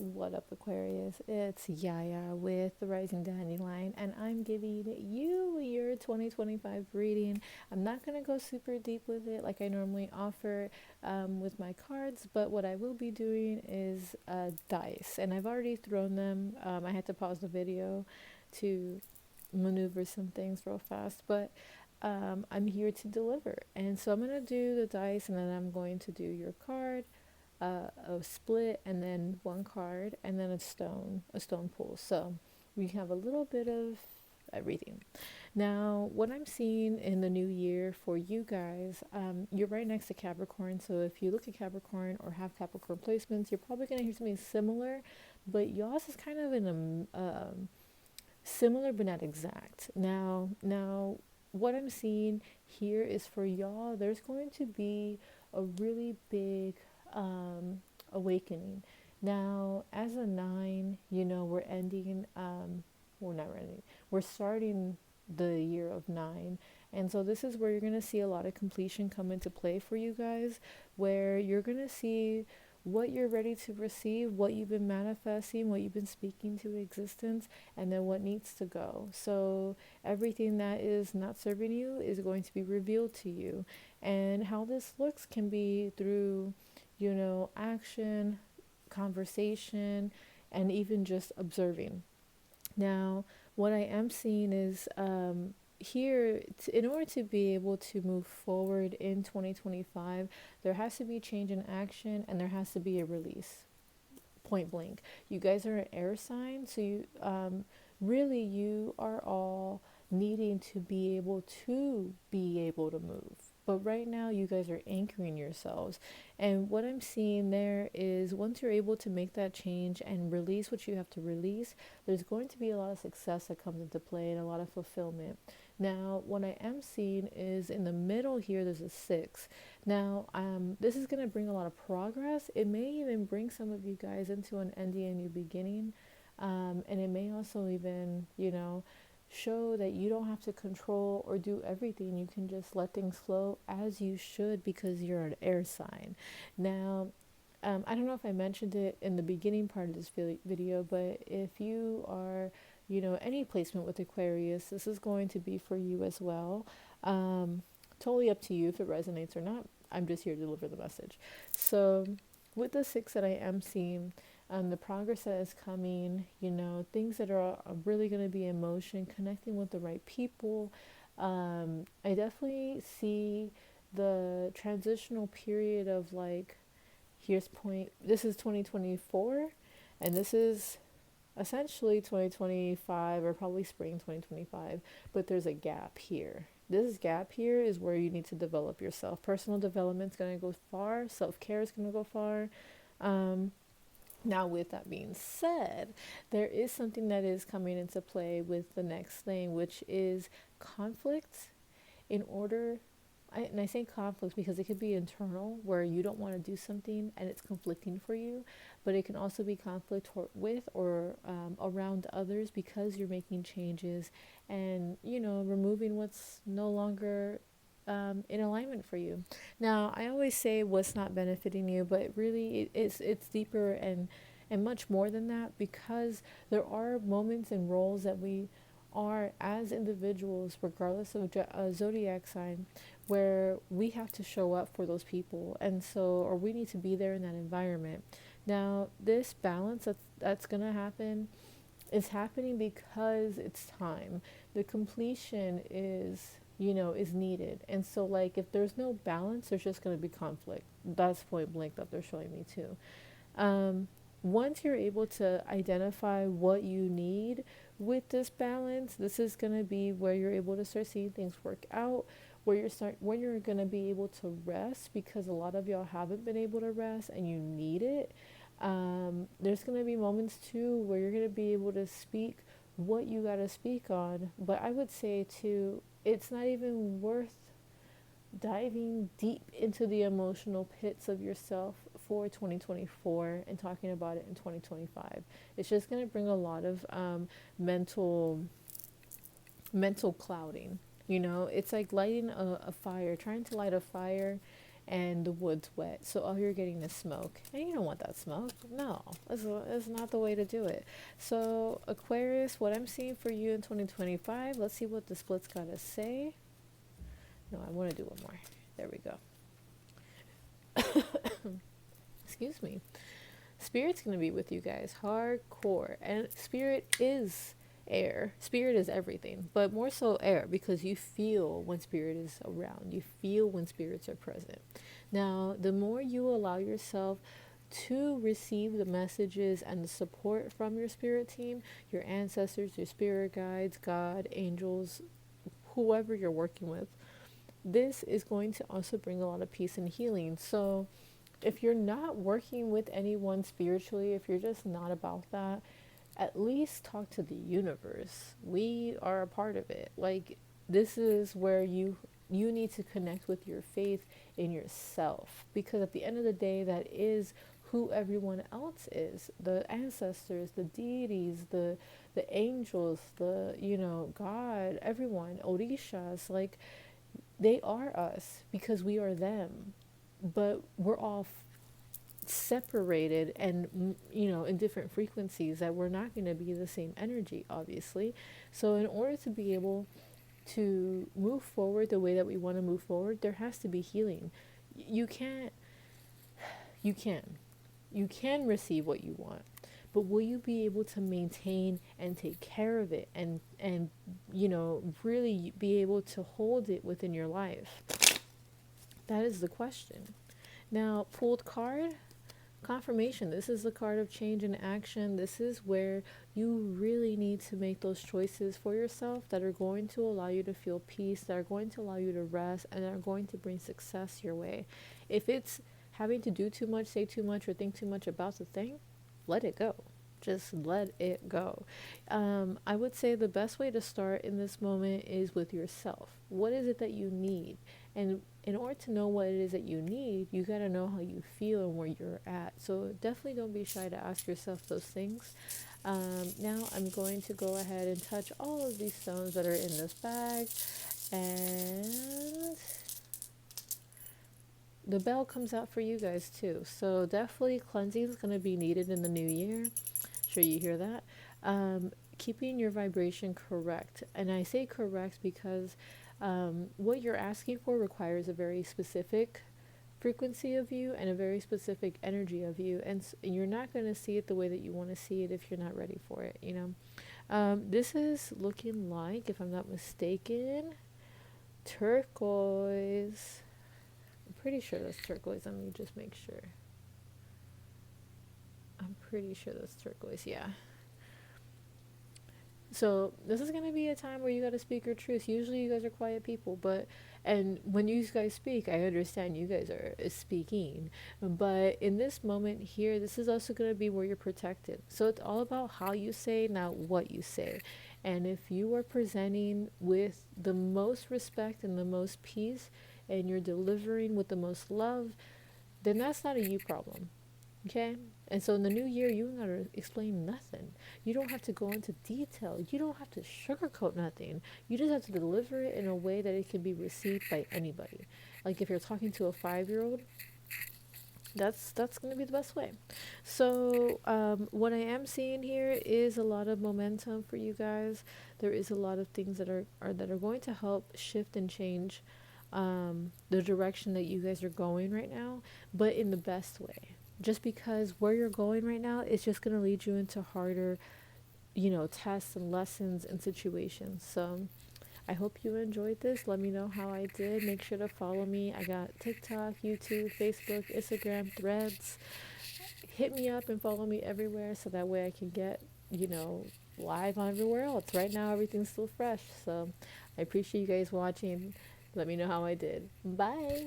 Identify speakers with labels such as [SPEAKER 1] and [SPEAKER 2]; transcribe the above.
[SPEAKER 1] What up, Aquarius? It's Yaya with the Rising Dandelion, and I'm giving you your 2025 reading. I'm not going to go super deep with it like I normally offer with my cards, but what I will be doing is dice, and I've already thrown them. I had to pause the video to maneuver some things real fast, but I'm here to deliver. And so I'm going to do the dice, and then I'm going to do your card, a split, and then one card, and then a stone pool. So we have a little bit of everything. Now, what I'm seeing in the new year for you guys, you're right next to Capricorn. So if you look at Capricorn or have Capricorn placements, you're probably going to hear something similar, but yours is kind of in a similar but not exact. Now, what I'm seeing here is for y'all, there's going to be a really big awakening. Now, as a nine, we're ending, we're not ending, we're starting the year of nine. And so this is where you're going to see a lot of completion come into play for you guys, where you're going to see what you're ready to receive, what you've been manifesting, what you've been speaking to existence, and then what needs to go. So everything that is not serving you is going to be revealed to you. And how this looks can be through, action, conversation, and even just observing. Now, what I am seeing is here, in order to be able to move forward in 2025, there has to be change in action and there has to be a release. Point blank. You guys are an air sign, so really you are all needing to be able to move. But right now, you guys are anchoring yourselves. And what I'm seeing there is once you're able to make that change and release what you have to release, there's going to be a lot of success that comes into play and a lot of fulfillment. Now, what I am seeing is in the middle here, there's a six. Now, this is going to bring a lot of progress. It may even bring some of you guys into an ending and new beginning. And it may also even, show that you don't have to control or do everything. You can just let things flow as you should because you're an air sign. Now, I don't know if I mentioned it in the beginning part of this video, but if you are, any placement with Aquarius, this is going to be for you as well. Totally up to you if it resonates or not. I'm just here to deliver the message. So with the six that I am seeing, the progress that is coming, things that are really going to be in motion, connecting with the right people. I definitely see the transitional period of like, this is 2024, and this is essentially 2025 or probably spring 2025, but there's a gap here. This gap here is where you need to develop yourself. Personal development is going to go far, self-care is going to go far. Now, with that being said, there is something that is coming into play with the next thing, which is conflict. In order, and I say conflict because it could be internal, where you don't want to do something and it's conflicting for you, but it can also be conflict with or around others because you're making changes and, removing what's no longer in alignment for you. Now, I always say what's not benefiting you, but really it's deeper and much more than that, because there are moments and roles that we are as individuals, regardless of zodiac sign, where we have to show up for those people, and so, or we need to be there in that environment. Now, this balance that's gonna happen is happening because it's time. The completion is needed. And so, like, if there's no balance, there's just going to be conflict. That's point blank that they're showing me too. Once you're able to identify what you need with this balance, this is going to be where you're able to start seeing things work out, when you're going to be able to rest, because a lot of y'all haven't been able to rest and you need it. There's going to be moments too where you're going to be able to speak what you got to speak on. But I would say too, it's not even worth diving deep into the emotional pits of yourself for 2024 and talking about it in 2025. It's just going to bring a lot of mental clouding. It's like lighting a fire, trying to light a fire and the wood's wet. So all you're getting is smoke. And you don't want that smoke. No, that's not the way to do it. So Aquarius, what I'm seeing for you in 2025, let's see what the split's got to say. No, I want to do one more. There we go. Excuse me. Spirit's going to be with you guys hardcore. And spirit is air. Spirit is everything, but more so air, because you feel when spirit is around. You feel when spirits are present. Now, the more you allow yourself to receive the messages and the support from your spirit team, your ancestors, your spirit guides, God, angels, whoever you're working with, this is going to also bring a lot of peace and healing. So if you're not working with anyone spiritually, if you're just not about that, at least talk to the universe. We are a part of it. Like, this is where you need to connect with your faith in yourself, because at the end of the day, that is who everyone else is. The ancestors, the deities, the angels, the God, everyone, Orishas, like, they are us because we are them, but we're all separated and in different frequencies, that we're not going to be the same energy, obviously. So in order to be able to move forward the way that we want to move forward, there has to be healing. You can receive what you want, but will you be able to maintain and take care of it, and really be able to hold it within your life? That is the question. Now, pulled card, confirmation. This is the card of change and action. This is where you really need to make those choices for yourself that are going to allow you to feel peace, that are going to allow you to rest, and that are going to bring success your way. If it's having to do too much, say too much, or think too much about the thing, let it go. Just let it go. I would say the best way to start in this moment is with yourself. What is it that you need? And in order to know what it is that you need, you got to know how you feel and where you're at. So definitely don't be shy to ask yourself those things. Now I'm going to go ahead and touch all of these stones that are in this bag. And the bell comes out for you guys too. So definitely cleansing is going to be needed in the new year. Sure, you hear that? Keeping your vibration correct. And I say correct because what you're asking for requires a very specific frequency of you and a very specific energy of you, and you're not going to see it the way that you want to see it if you're not ready for it. This is looking like, if I'm not mistaken, turquoise. I'm pretty sure that's turquoise. Let me just make sure. I'm pretty sure that's turquoise. Yeah. So this is going to be a time where you got to speak your truth. Usually you guys are quiet people, and when you guys speak, I understand you guys are speaking, but in this moment here, this is also going to be where you're protected. So it's all about how you say, not what you say. And if you are presenting with the most respect and the most peace, and you're delivering with the most love, then that's not a you problem. Okay? And so in the new year, you don't gotta explain nothing. You don't have to go into detail. You don't have to sugarcoat nothing. You just have to deliver it in a way that it can be received by anybody. Like if you're talking to a 5-year-old, that's going to be the best way. So what I am seeing here is a lot of momentum for you guys. There is a lot of things that are going to help shift and change the direction that you guys are going right now, but in the best way. Just because where you're going right now is just going to lead you into harder, tests and lessons and situations. So I hope you enjoyed this. Let me know how I did. Make sure to follow me. I got TikTok, YouTube, Facebook, Instagram, Threads. Hit me up and follow me everywhere so that way I can get, live on everywhere else. Right now, everything's still fresh. So I appreciate you guys watching. Let me know how I did. Bye.